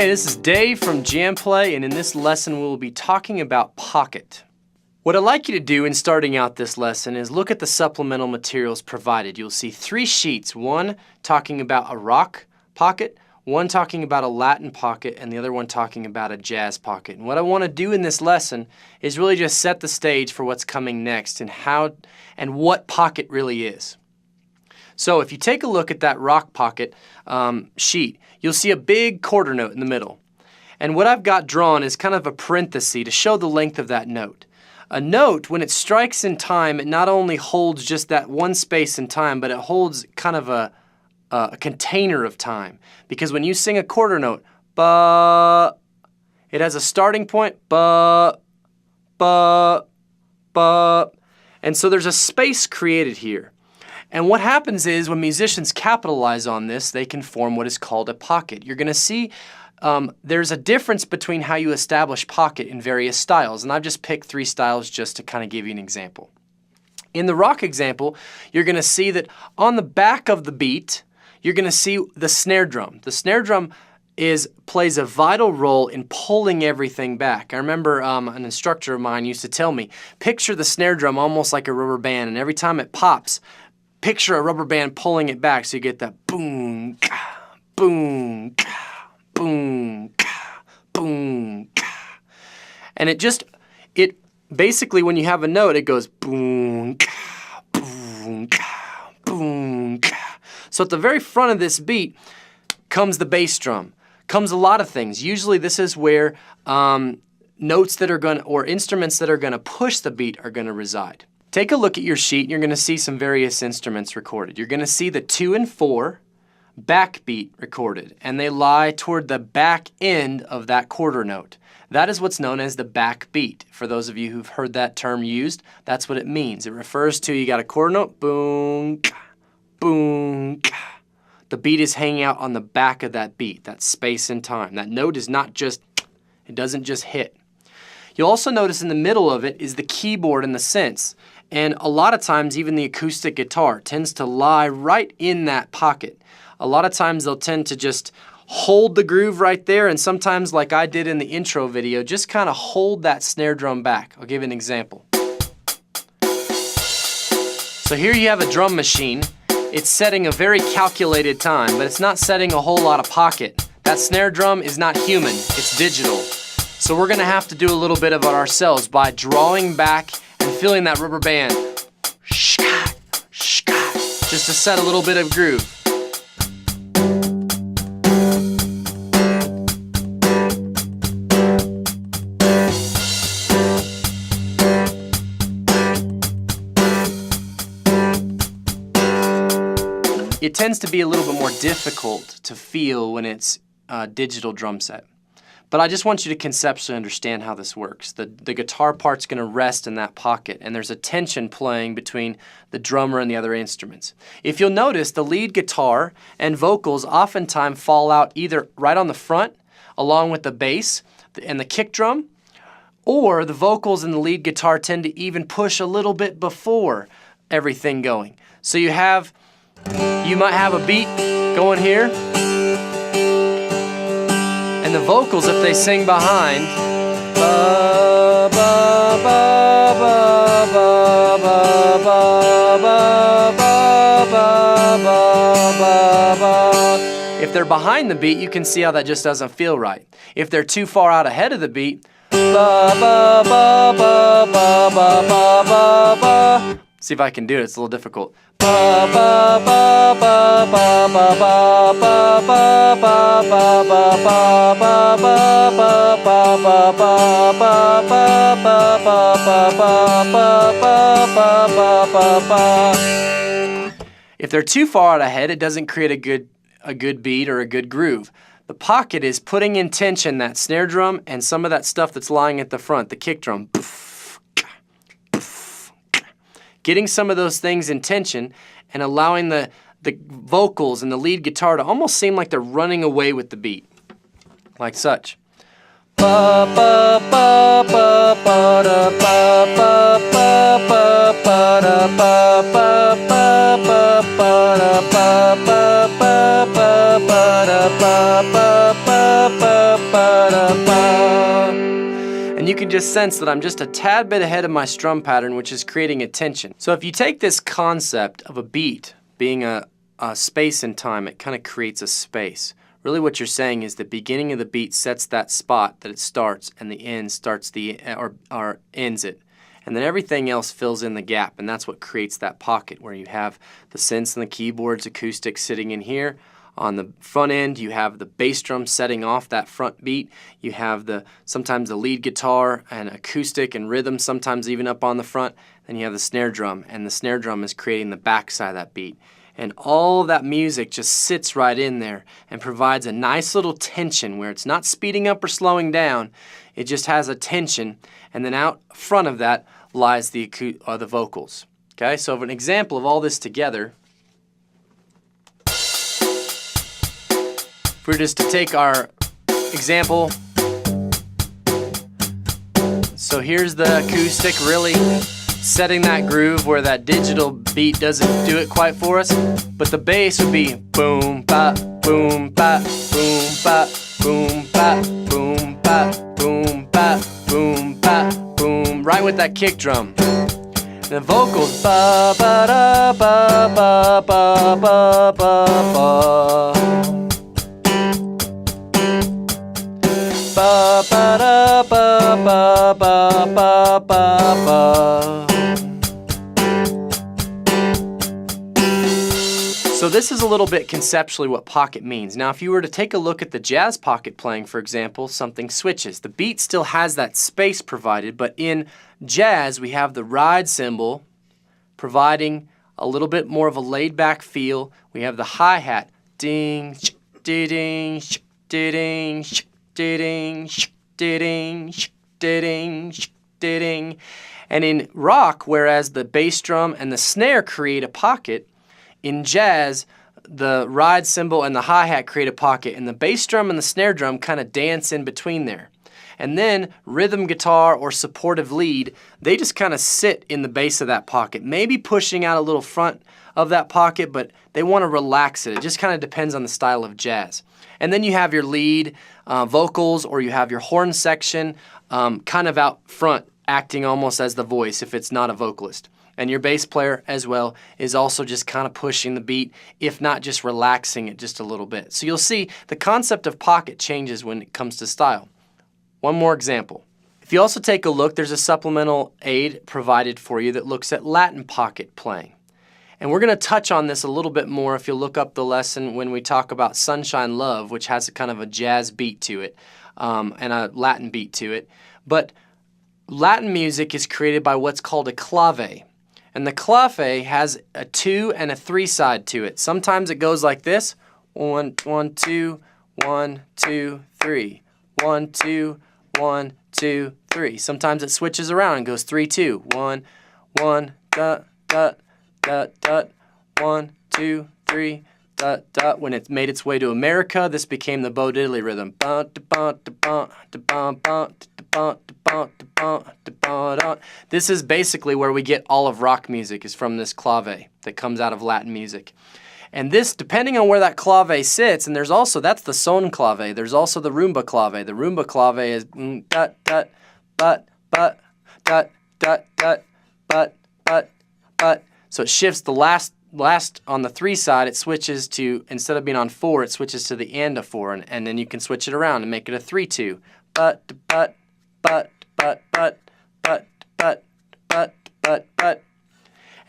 Hey, this is Dave from Jam Play, and in this lesson we'll be talking about pocket. What I'd like you to do in starting out this lesson is look at the supplemental materials provided. You'll see 3 sheets, one talking about a rock pocket, one talking about a Latin pocket, and the other one talking about a jazz pocket. And what I want to do in this lesson is really just set the stage for what's coming next and how and what pocket really is. So if you take a look at that rock pocket sheet, you'll see a big quarter note in the middle. And what I've got drawn is kind of a parenthesis to show the length of that note. A note, when it strikes in time, it not only holds just that one space in time, but it holds kind of a container of time. Because when you sing a quarter note, ba, it has a starting point, ba, ba, ba. And so there's a space created here. And what happens is when musicians capitalize on this, they can form what is called a pocket. You're going to see there's a difference between how you establish pocket in various styles. And I've just picked 3 styles just to kind of give you an example. In the rock example, you're going to see that on the back of the beat, you're going to see the snare drum. The snare drum plays a vital role in pulling everything back. I remember an instructor of mine used to tell me, picture the snare drum almost like a rubber band, and every time it pops, picture a rubber band pulling it back so you get that boom, boom, boom, boom. And it basically, when you have a note, it goes boom, boom, boom. So at the very front of this beat comes the bass drum, comes a lot of things. Usually this is where notes that are going to, or instruments that are going to push the beat are going to reside. Take a look at your sheet and you're going to see some various instruments recorded. You're going to see the 2 and 4 backbeat recorded, and they lie toward the back end of that quarter note. That is what's known as the backbeat. For those of you who've heard that term used, that's what it means. It refers to, you got a quarter note, boom, boom. The beat is hanging out on the back of that beat, that space and time. That note is not just, it doesn't just hit. You'll also notice in the middle of it is the keyboard and the synths. And a lot of times even the acoustic guitar tends to lie right in that pocket. A lot of times they'll tend to just hold the groove right there, and sometimes, like I did in the intro video, just kind of hold that snare drum back. I'll give you an example. So here you have a drum machine. It's setting a very calculated time, but it's not setting a whole lot of pocket. That snare drum is not human, it's digital. So we're gonna have to do a little bit of it ourselves by drawing back and feeling that rubber band, just to set a little bit of groove. It tends to be a little bit more difficult to feel when it's a digital drum set. But I just want you to conceptually understand how this works. The guitar part's going to rest in that pocket, and there's a tension playing between the drummer and the other instruments. If you'll notice, the lead guitar and vocals oftentimes fall out either right on the front, along with the bass and the kick drum, or the vocals and the lead guitar tend to even push a little bit before everything going. So you might have a beat going here, and the vocals, if they sing behind, ba, ba, ba, ba, ba, ba, ba, ba, ba, ba. If they're behind the beat, you can see how that just doesn't feel right. If they're too far out ahead of the beat, ba, ba, ba, ba, ba, ba, ba, ba, ba. See if I can do it, it's a little difficult. Ba, ba, ba, ba, ba, ba, ba, ba, ba, ba, ba, ba, ba, ba, ba. If they're too far out ahead, it doesn't create a good beat or a good groove. The pocket is putting in tension that snare drum and some of that stuff that's lying at the front, the kick drum. Getting some of those things in tension and allowing the vocals and the lead guitar to almost seem like they're running away with the beat, like such. Ba, ba, ba, ba, ba, da, ba, ba, ba, ba, ba, da, ba, ba, ba, ba, ba, da, ba, ba, ba, ba, ba, da, ba, ba, ba, ba, you can just sense that I'm just a tad bit ahead of my strum pattern, which is creating a tension. So if you take this concept of a beat being a space and time, it kind of creates a space. Really what you're saying is the beginning of the beat sets that spot that it starts, and the end starts or ends it. And then everything else fills in the gap, and that's what creates that pocket where you have the synths and the keyboards, acoustics sitting in here. On the front end, you have the bass drum setting off that front beat. You have sometimes the lead guitar and acoustic and rhythm, sometimes even up on the front. Then you have the snare drum, and the snare drum is creating the backside of that beat. And all of that music just sits right in there and provides a nice little tension where it's not speeding up or slowing down. It just has a tension, and then out front of that lies the vocals. Okay, so an example of all this together, if we were just to take our example, so here's the acoustic really setting that groove where that digital beat doesn't do it quite for us, but the bass would be boom ba boom ba boom ba boom ba boom ba boom ba boom ba boom, right with that kick drum. The vocals ba ba da ba ba ba ba ba ba ba ba da ba ba ba ba ba ba. So this is a little bit conceptually what pocket means. Now if you were to take a look at the jazz pocket playing, for example, something switches. The beat still has that space provided, but in jazz we have the ride cymbal providing a little bit more of a laid-back feel. We have the hi-hat, ding, ding, ding, ding, ding, ding, ding. And in rock, whereas the bass drum and the snare create a pocket, in jazz, the ride cymbal and the hi-hat create a pocket, and the bass drum and the snare drum kind of dance in between there. And then rhythm guitar or supportive lead, they just kind of sit in the base of that pocket, maybe pushing out a little front of that pocket, but they want to relax it. It just kind of depends on the style of jazz. And then you have your lead vocals, or you have your horn section kind of out front, acting almost as the voice if it's not a vocalist. And your bass player as well is also just kind of pushing the beat, if not just relaxing it just a little bit. So you'll see the concept of pocket changes when it comes to style. One more example. If you also take a look, there's a supplemental aid provided for you that looks at Latin pocket playing. And we're going to touch on this a little bit more if you look up the lesson when we talk about Sunshine Love, which has a kind of a jazz beat to it and a Latin beat to it. But Latin music is created by what's called a clave. And the clave has a 2 and a 3 side to it. Sometimes it goes like this: 1, 1, 2, 1, 2, 3. 1, 2, 1, 2, 3. Sometimes it switches around and goes 3, 2. 1, 1, dot, dot, dot, dot. 1, 2, 3, dot, dot. When it made its way to America, this became the Bo Diddley rhythm. This is basically where we get all of rock music, is from this clave that comes out of Latin music. And this, depending on where that clave sits, and there's also, that's the son clave, there's also the rumba clave. The rumba clave is dot, dot, but, dot, dot, dot, but. So it shifts the last on the 3 side, it switches to, instead of being on 4, it switches to the end of 4, and then you can switch it around and make it a 3-2. But.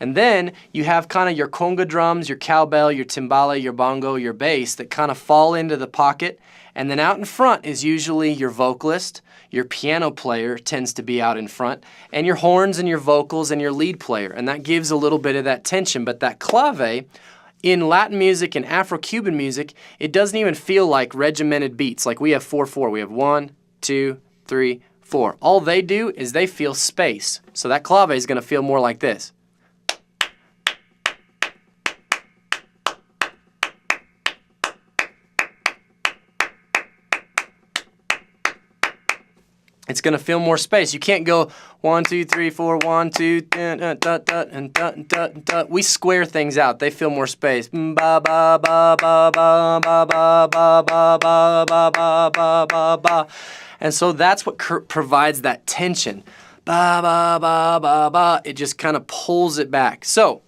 And then you have kind of your conga drums, your cowbell, your timbale, your bongo, your bass that kind of fall into the pocket. And then out in front is usually your vocalist, your piano player tends to be out in front, and your horns and your vocals and your lead player. And that gives a little bit of that tension. But that clave, in Latin music and Afro-Cuban music, it doesn't even feel like regimented beats. Like we have 4-4. We have 1, 2, 3, 4. All they do is they feel space. So that clave is going to feel more like this. It's going to feel more space. You can't go 1, 2, 3, 4, 1, 2, dot, dot, dot, and dot, dot, dot. We square things out. They feel more space. Ba ba ba ba ba ba ba ba ba ba ba ba ba ba. And so that's what provides that tension. Ba, ba, ba, ba, ba. It just kind of pulls it back. So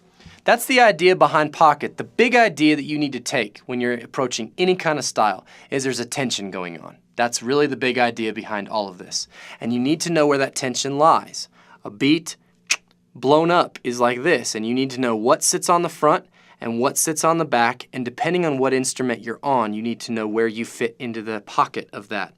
that's the idea behind pocket. The big idea that you need to take when you're approaching any kind of style is there's a tension going on. That's really the big idea behind all of this. And you need to know where that tension lies. A beat blown up is like this, and you need to know what sits on the front and what sits on the back, and depending on what instrument you're on, you need to know where you fit into the pocket of that.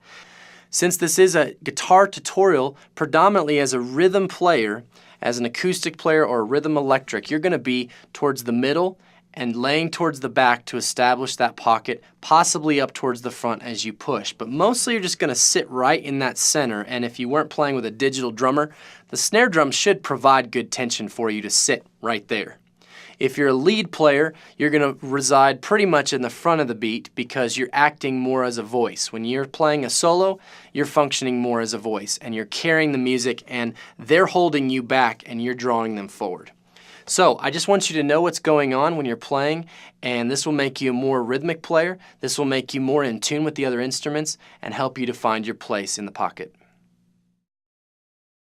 Since this is a guitar tutorial, predominantly as a rhythm player, as an acoustic player or a rhythm electric, you're going to be towards the middle and laying towards the back to establish that pocket, possibly up towards the front as you push. But mostly you're just going to sit right in that center, and if you weren't playing with a digital drummer, the snare drum should provide good tension for you to sit right there. If you're a lead player, you're going to reside pretty much in the front of the beat because you're acting more as a voice. When you're playing a solo, you're functioning more as a voice, and you're carrying the music, and they're holding you back and you're drawing them forward. So I just want you to know what's going on when you're playing, and this will make you a more rhythmic player. This will make you more in tune with the other instruments and help you to find your place in the pocket.